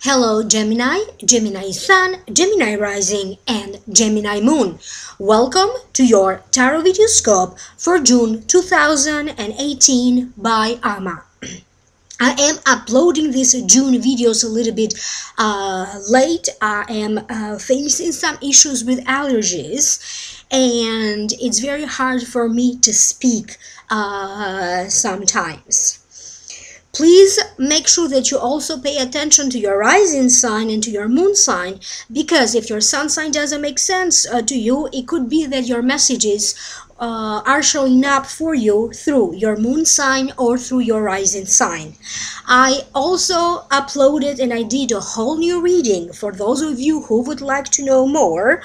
Hello Gemini, Gemini Sun, Gemini Rising, and Gemini Moon. Welcome to your Tarot Video Scope for June 2018 by Ama. I am uploading these June videos a little bit late. I am facing some issues with allergies, and it's very hard for me to speak sometimes. Please make sure that you also pay attention to your rising sign and to your moon sign, because if your sun sign doesn't make sense to you, it could be that your messages are showing up for you through your moon sign or through your rising sign. I also uploaded and I did a whole new reading for those of you who would like to know more.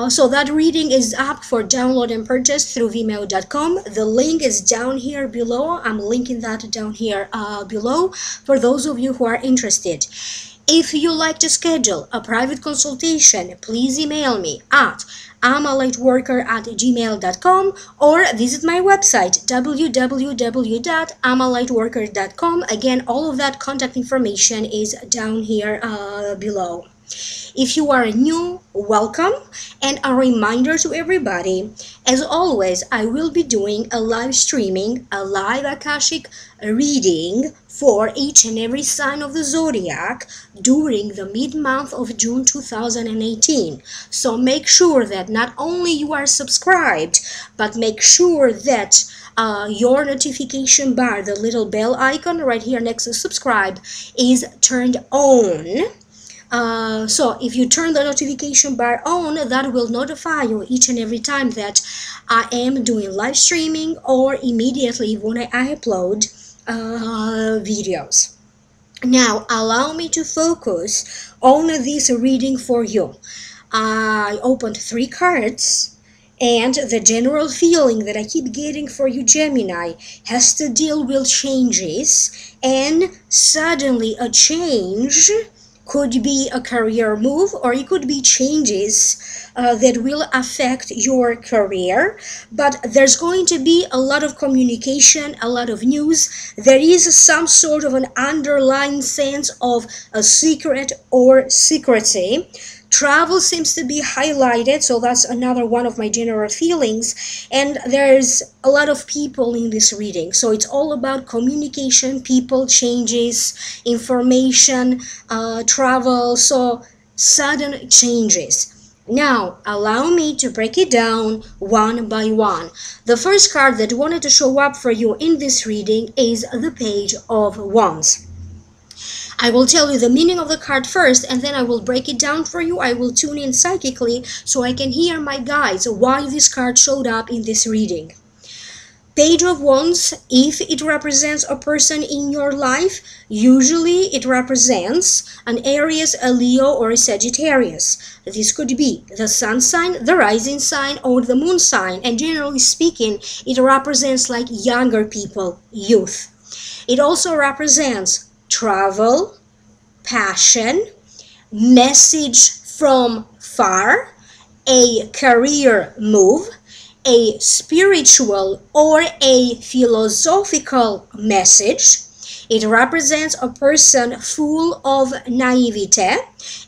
So that reading is up for download and purchase through Vimeo.com. The link is down here below. I'm linking that down here below for those of you who are interested. If you like to schedule a private consultation, please email me at amalightworker@gmail.com or visit my website www.amalightworker.com. Again, all of that contact information is down here below. If you are new, welcome, and a reminder to everybody, as always, I will be doing a live streaming, a live Akashic reading for each and every sign of the zodiac during the mid-month of June 2018. So make sure that not only you are subscribed, but make sure that your notification bar, the little bell icon right here next to subscribe, is turned on. So if you turn the notification bar on, that will notify you each and every time that I am doing live streaming or immediately when I upload videos. Now allow me to focus on this reading for you. I opened 3 cards, and the general feeling that I keep getting for you, Gemini, has to deal with changes, and suddenly a change could be a career move, or it could be changes that will affect your career. But there's going to be a lot of communication, a lot of news. There is some sort of an underlying sense of a secret or secrecy. Travel seems to be highlighted, so that's another one of my general feelings. And there's a lot of people in this reading, so it's all about communication, people, changes, information, travel, so sudden changes. Now allow me to break it down one by one. The first card that wanted to show up for you in this reading is the Page of Wands. I will tell you the meaning of the card first, and then I will break it down for you. I will tune in psychically so I can hear my guides why this card showed up in this reading. Page of Wands, if it represents a person in your life, usually it represents an Aries, a Leo, or a Sagittarius. This could be the sun sign, the rising sign, or the moon sign, and generally speaking, it represents like younger people, youth. It also represents travel, passion, message from far, a career move, a spiritual or a philosophical message. It represents a person full of naivete.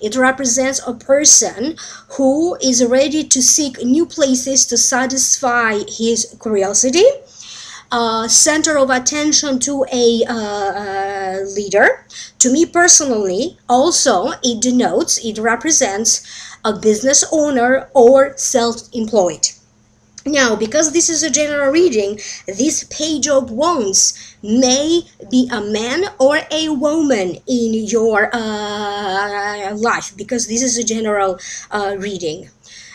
It represents a person who is ready to seek new places to satisfy his curiosity. Center of attention to a leader. To me personally, also it denotes, it represents a business owner or self-employed. Now, because this is a general reading, this Page of Wands may be a man or a woman in your life, because this is a general reading.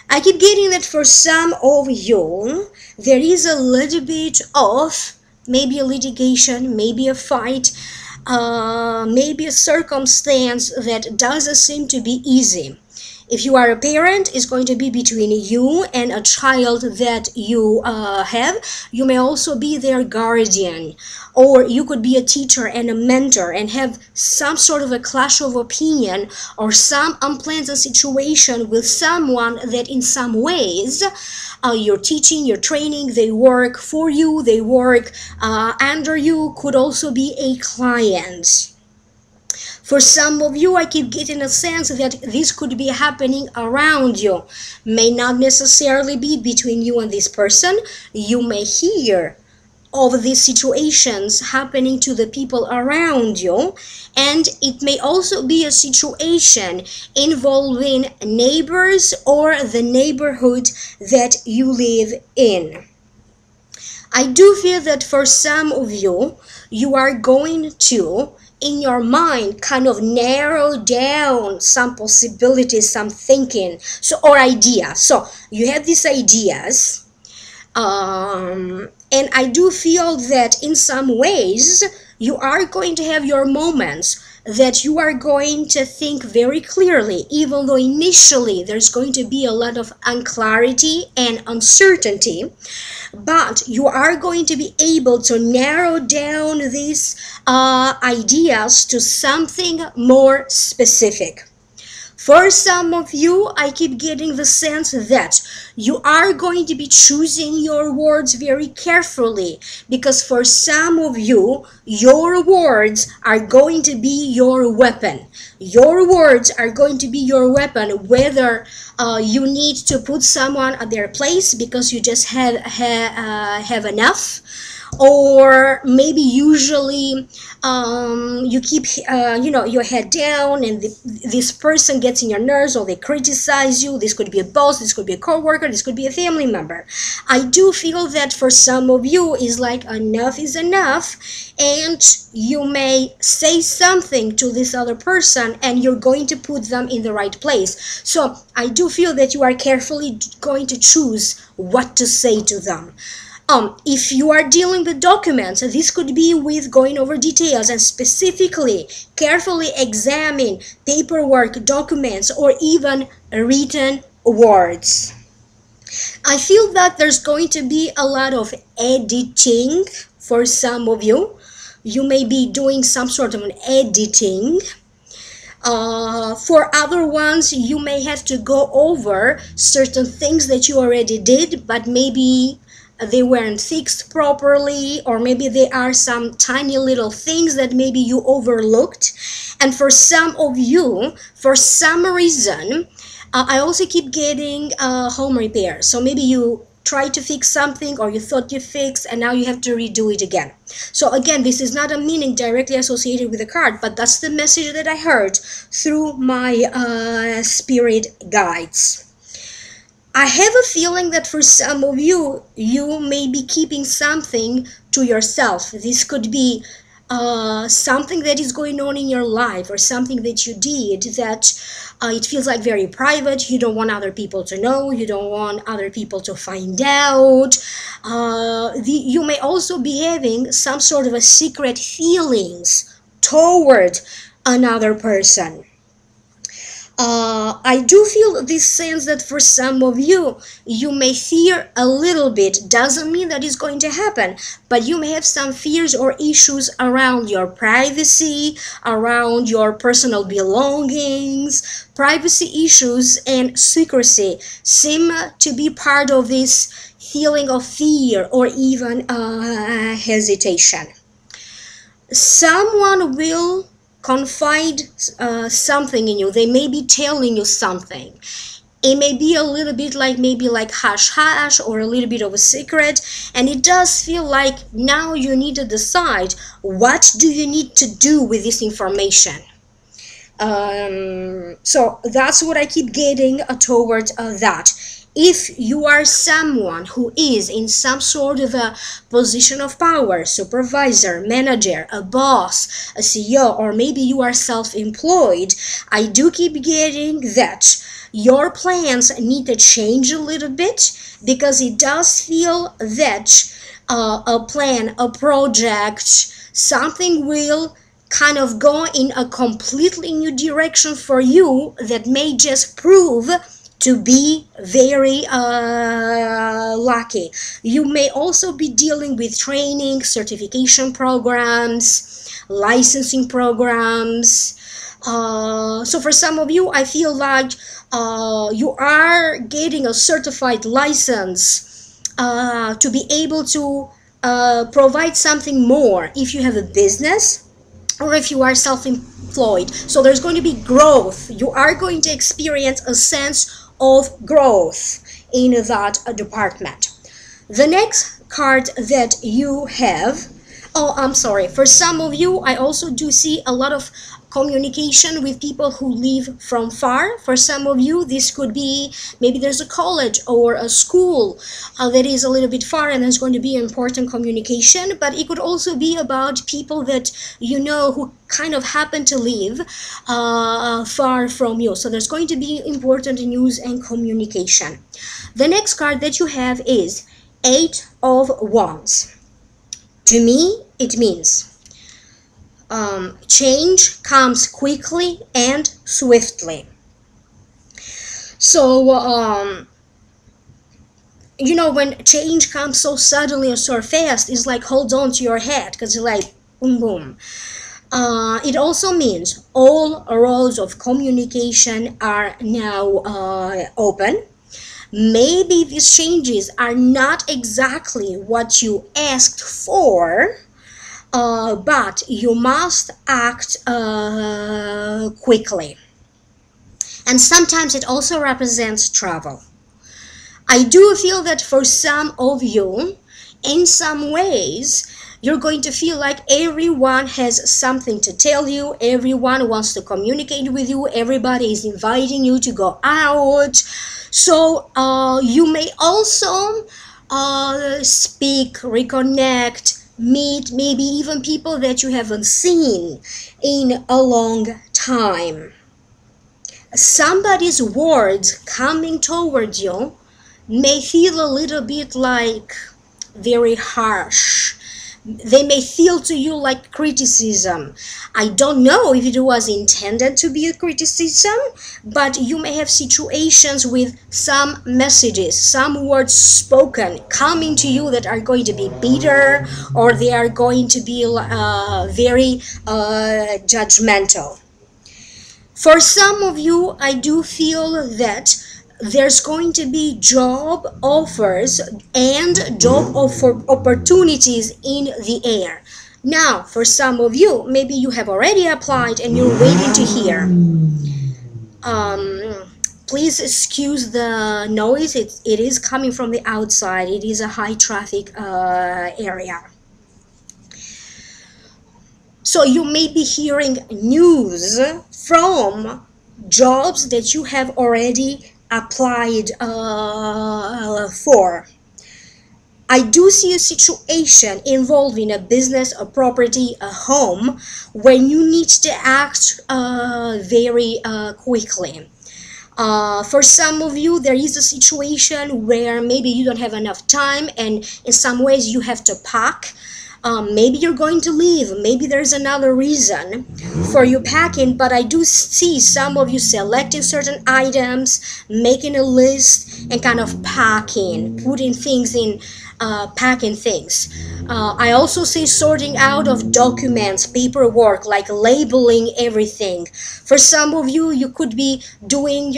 I keep getting that for some of you, there is a little bit of maybe a litigation, maybe a fight, maybe a circumstance that doesn't seem to be easy. If you are a parent, it's going to be between you and a child that you have. You may also be their guardian, or you could be a teacher and a mentor and have some sort of a clash of opinion or some unpleasant situation with someone that in some ways you're teaching, you're training, they work for you, they work under you, could also be a client. For some of you, I keep getting a sense that this could be happening around you. May not necessarily be between you and this person. You may hear of these situations happening to the people around you, and it may also be a situation involving neighbors or the neighborhood that you live in. I do feel that for some of you, you are going to, in your mind, kind of narrow down some possibilities, some thinking, or ideas. So you have these ideas, and I do feel that in some ways you are going to have your moments that you are going to think very clearly, even though initially there's going to be a lot of unclarity and uncertainty. But you are going to be able to narrow down these ideas to something more specific. For some of you, I keep getting the sense that you are going to be choosing your words very carefully, because for some of you, your words are going to be your weapon. Your words are going to be your weapon, whether you need to put someone at their place because you just have enough, or maybe usually you keep your head down, and this person gets in your nerves, or they criticize you. This could be a boss, this could be a coworker, this could be a family member. I do feel that for some of you is like enough is enough, and you may say something to this other person and you're going to put them in the right place. So I do feel that you are carefully going to choose what to say to them. If you are dealing with documents, this could be with going over details and specifically carefully examine paperwork, documents, or even written words. I feel that there's going to be a lot of editing for some of you. You may be doing some sort of an editing. For other ones, you may have to go over certain things that you already did, but maybe they weren't fixed properly, or maybe there are some tiny little things that maybe you overlooked. And for some of you, for some reason, I also keep getting home repair. So maybe you tried to fix something, or you thought you fixed, and now you have to redo it again. So again, this is not a meaning directly associated with the card, but that's the message that I heard through my spirit guides. I have a feeling that for some of you, you may be keeping something to yourself. This could be something that is going on in your life, or something that you did that it feels like very private. You don't want other people to know. You don't want other people to find out. You may also be having some sort of a secret feelings toward another person. I do feel this sense that for some of you, you may fear a little bit. Doesn't mean that it's going to happen, but you may have some fears or issues around your privacy, around your personal belongings. Privacy issues and secrecy seem to be part of this feeling of fear or even hesitation. Someone will confide something in you. They may be telling you something. It may be a little bit like maybe like hush hush, or a little bit of a secret, and it does feel like now you need to decide, what do you need to do with this information? So that's what I keep getting towards that. If you are someone who is in some sort of a position of power, supervisor, manager, a boss, a CEO, or maybe you are self-employed, I do keep getting that your plans need to change a little bit, because it does feel that a plan, a project, something will kind of go in a completely new direction for you that may just prove to be very lucky. You may also be dealing with training, certification programs, licensing programs. So for some of you, I feel like you are getting a certified license to be able to provide something more. If you have a business, or if you are self-employed. So there's going to be growth. You are going to experience a sense of growth in that department. The next card that you have, oh, I'm sorry, for some of you, I also do see a lot of communication with people who live from far. For some of you, this could be, maybe there's a college or a school that is a little bit far, and there's going to be important communication, but it could also be about people that you know who kind of happen to live far from you. So there's going to be important news and communication. The next card that you have is Eight of Wands. To me, it means change comes quickly and swiftly. So, you know, when change comes so suddenly or so fast, it's like hold on to your head, because it's like boom, boom. It also means all roads of communication are now open. Maybe these changes are not exactly what you asked for, but you must act quickly. And sometimes it also represents travel. I do feel that for some of you, in some ways, you're going to feel like everyone has something to tell you, everyone wants to communicate with you, everybody is inviting you to go out. So you may also speak, reconnect, meet maybe even people that you haven't seen in a long time. Somebody's words coming toward you may feel a little bit like very harsh. They may feel to you like criticism. I don't know if it was intended to be a criticism, but you may have situations with some messages, some words spoken coming to you that are going to be bitter, or they are going to be very judgmental. For some of you, I do feel that there's going to be job offers and job opportunities in the air. Now, for some of you, maybe you have already applied and you're waiting to hear. Please excuse the noise. It is coming from the outside. It is a high traffic area. So you may be hearing news from jobs that you have already applied for. I do see a situation involving a business, a property, a home, when you need to act very quickly. For some of you, there is a situation where maybe you don't have enough time, and in some ways you have to pack. Maybe you're going to leave, maybe there's another reason for you packing, but I do see some of you selecting certain items, making a list, and kind of packing, putting things in, packing things. I also see sorting out of documents, paperwork, like labeling everything. For some of you, you could be doing,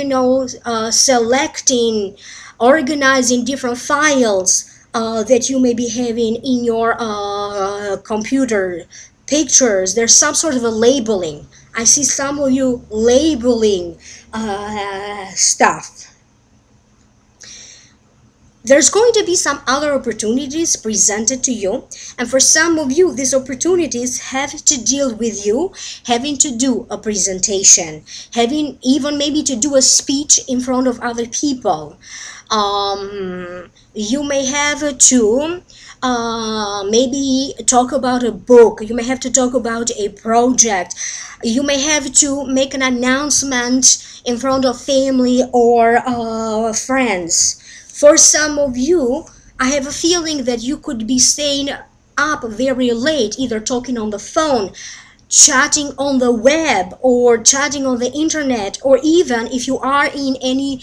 selecting, organizing different files that you may be having in your computer, pictures. There's some sort of a labeling. I see some of you labeling stuff. There's going to be some other opportunities presented to you, and for some of you, these opportunities have to deal with you having to do a presentation, having even maybe to do a speech in front of other people. You may have to maybe talk about a book. You may have to talk about a project. You may have to make an announcement in front of family or friends. For some of you, I have a feeling that you could be staying up very late, either talking on the phone, chatting on the web, or chatting on the internet, or even if you are in any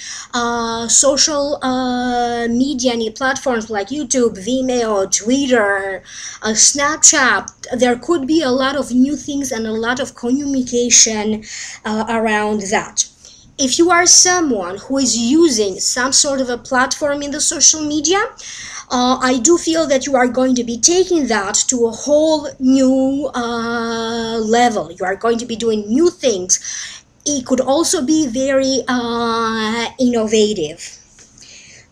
social media, any platforms like YouTube, Vimeo, Twitter, Snapchat. There could be a lot of new things and a lot of communication around that. if you are someone who is using some sort of a platform in the social media, I do feel that you are going to be taking that to a whole new level. You are going to be doing new things. It could also be very innovative.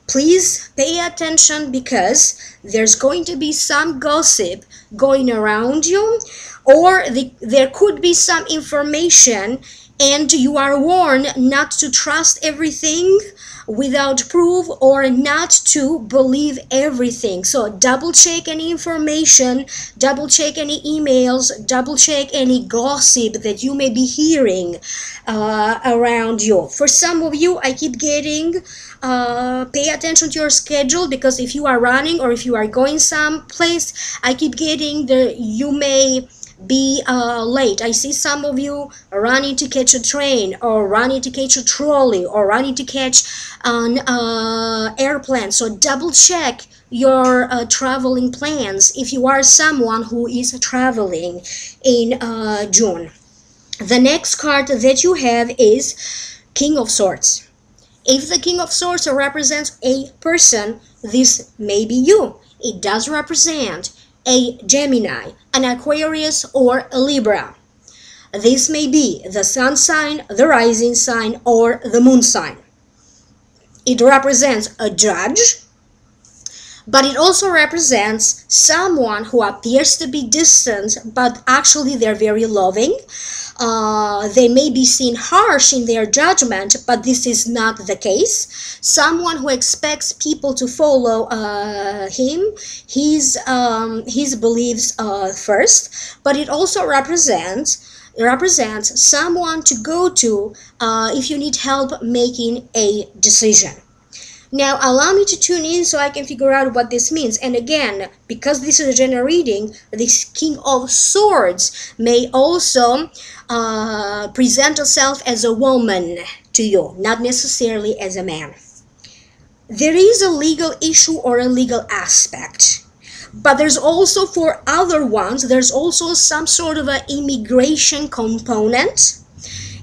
Please pay attention, because there's going to be some gossip going around you, or there could be some information, and you are warned not to trust everything without proof, or not to believe everything. So double check any information, double check any emails, double check any gossip that you may be hearing around you. For some of you, I keep getting pay attention to your schedule, because if you are running or if you are going someplace, I keep getting you may be late. I see some of you running to catch a train, or running to catch a trolley, or running to catch an airplane. So double check your traveling plans if you are someone who is traveling in June. The next card that you have is King of Swords. If the King of Swords represents a person, this may be you. It does represent a Gemini, an Aquarius, or a Libra. This may be the sun sign, the rising sign, or the moon sign. It represents a judge, but it also represents someone who appears to be distant, but actually they're very loving. They may be seen harsh in their judgment, but this is not the case. Someone who expects people to follow his beliefs first, but it also represents someone to go to if you need help making a decision. Now, allow me to tune in so I can figure out what this means. And again, because this is a general reading, this King of Swords may also present herself as a woman to you, not necessarily as a man. There is a legal issue or a legal aspect, but there's also, for other ones, there's also some sort of an immigration component.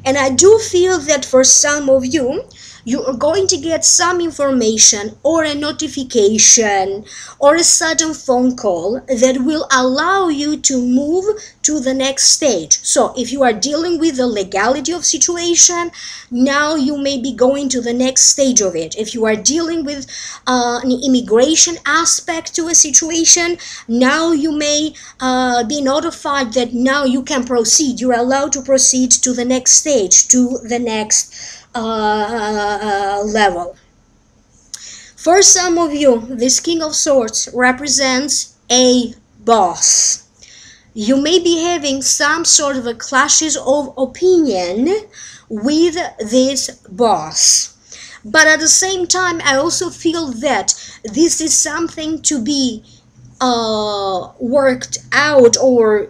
And I do feel that for some of you, you are going to get some information or a notification or a sudden phone call that will allow you to move to the next stage. So if you are dealing with the legality of situation, now you may be going to the next stage of it. If you are dealing with an immigration aspect to a situation, now you may be notified that now you can proceed. You're allowed to proceed to the next stage, to the next level. For some of you, this King of Swords represents a boss. You may be having some sort of a clashes of opinion with this boss. But at the same time, I also feel that this is something to be worked out, or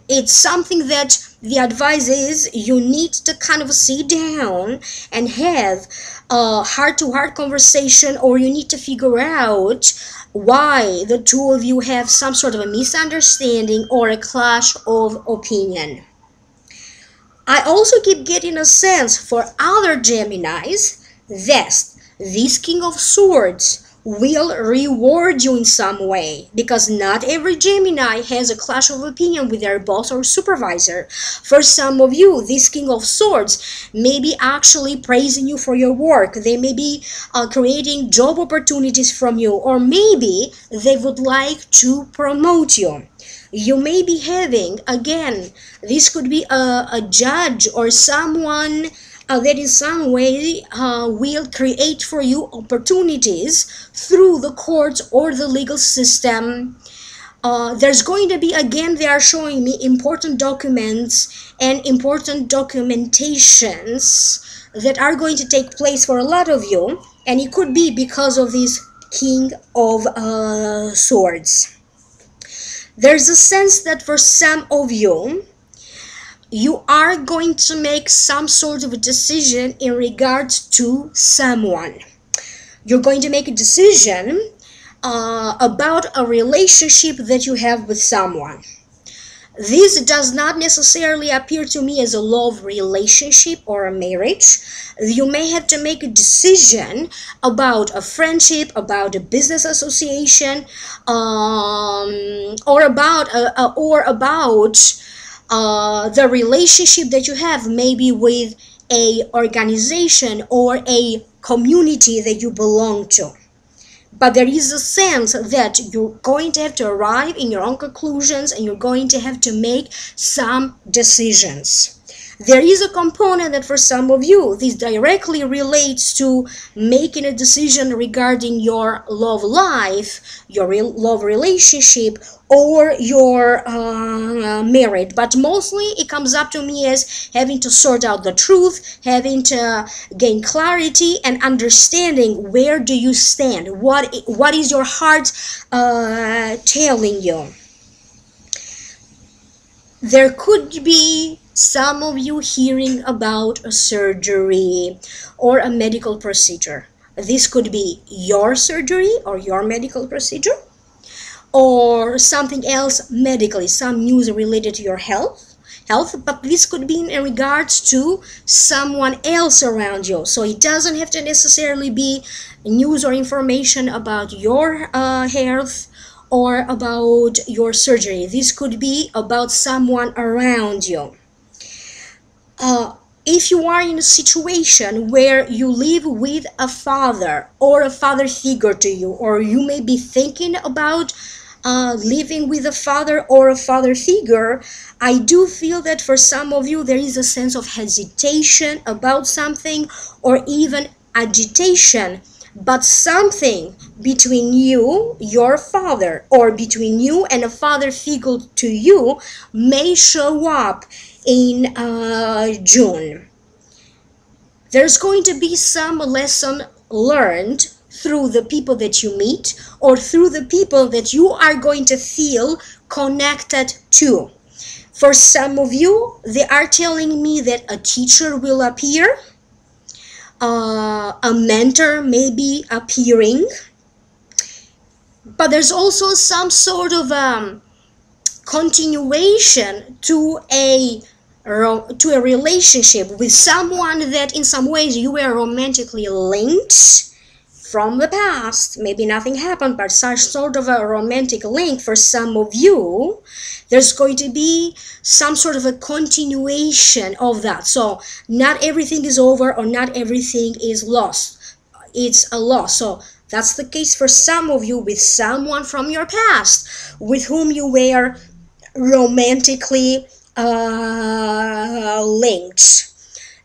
it's something that the advice is you need to kind of sit down and have a heart-to-heart conversation, or you need to figure out why the two of you have some sort of a misunderstanding or a clash of opinion. I also keep getting a sense for other Geminis that this King of Swords will reward you in some way, because not every Gemini has a clash of opinion with their boss or supervisor. For some of you, this King of Swords may be actually praising you for your work. They may be creating job opportunities from you, or maybe they would like to promote you. You may be having, again, this could be a judge or someone that in some way will create for you opportunities through the courts or the legal system. There's going to be, again, they are showing me important documents and important documentations that are going to take place for a lot of you, and it could be because of this King of Swords. There's a sense that for some of you, you are going to make some sort of a decision in regards to someone. You're going to make a decision about a relationship that you have with someone. This does not necessarily appear to me as a love relationship or a marriage. You may have to make a decision about a friendship, about a business association, or about the relationship that you have maybe with a organization or a community that you belong to. But there is a sense that you're going to have to arrive in your own conclusions and you're going to have to make some decisions. There is a component that for some of you, this directly relates to making a decision regarding your love life, your love relationship, or your marriage. But mostly it comes up to me as having to sort out the truth, having to gain clarity and understanding where do you stand, what is your heart telling you. There could be some of you hearing about a surgery or a medical procedure. This could be your surgery or your medical procedure, or something else medically, some news related to your health, but this could be in regards to someone else around you. So it doesn't have to necessarily be news or information about your health or about your surgery. This could be about someone around you. If you are in a situation where you live with a father or a father figure to you, or you may be thinking about living with a father or a father figure, I do feel that for some of you there is a sense of hesitation about something, or even agitation. But something between you, your father, or between you and a father figure to you may show up in June. There's going to be some lesson learned through the people that you meet, or through the people that you are going to feel connected to. For some of you, they are telling me that a teacher will appear, a mentor may be appearing, but there's also some sort of continuation to a relationship with someone that in some ways you were romantically linked from the past. Maybe nothing happened, but such sort of a romantic link. For some of you, there's going to be some sort of a continuation of that. So not everything is over, or not everything is lost. It's a loss. So that's the case for some of you with someone from your past with whom you were romantically linked.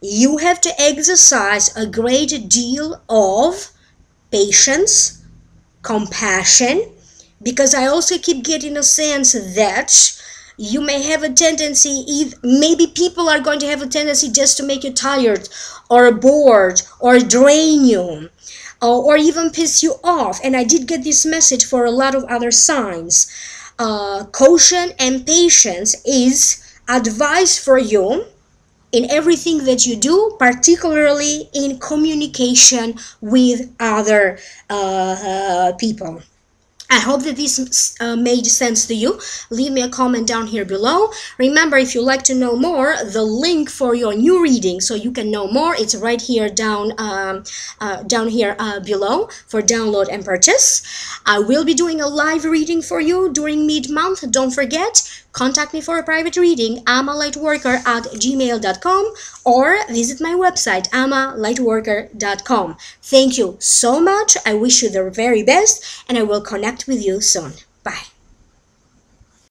You have to exercise a great deal of patience, compassion, because I also keep getting a sense that you may have a tendency, maybe people are going to have a tendency just to make you tired or bored or drain you, or even piss you off. And I did get this message for a lot of other signs. Caution and patience is advice for you in everything that you do, particularly in communication with other people. I hope that this made sense to you. Leave me a comment down here below. Remember, if you'd like to know more, the link for your new reading, so you can know more, it's right here down here below for download and purchase. I will be doing a live reading for you during mid-month. Don't forget, contact me for a private reading, amalightworker@gmail.com, or visit my website, amalightworker.com. Thank you so much. I wish you the very best, and I will connect with you soon. Bye.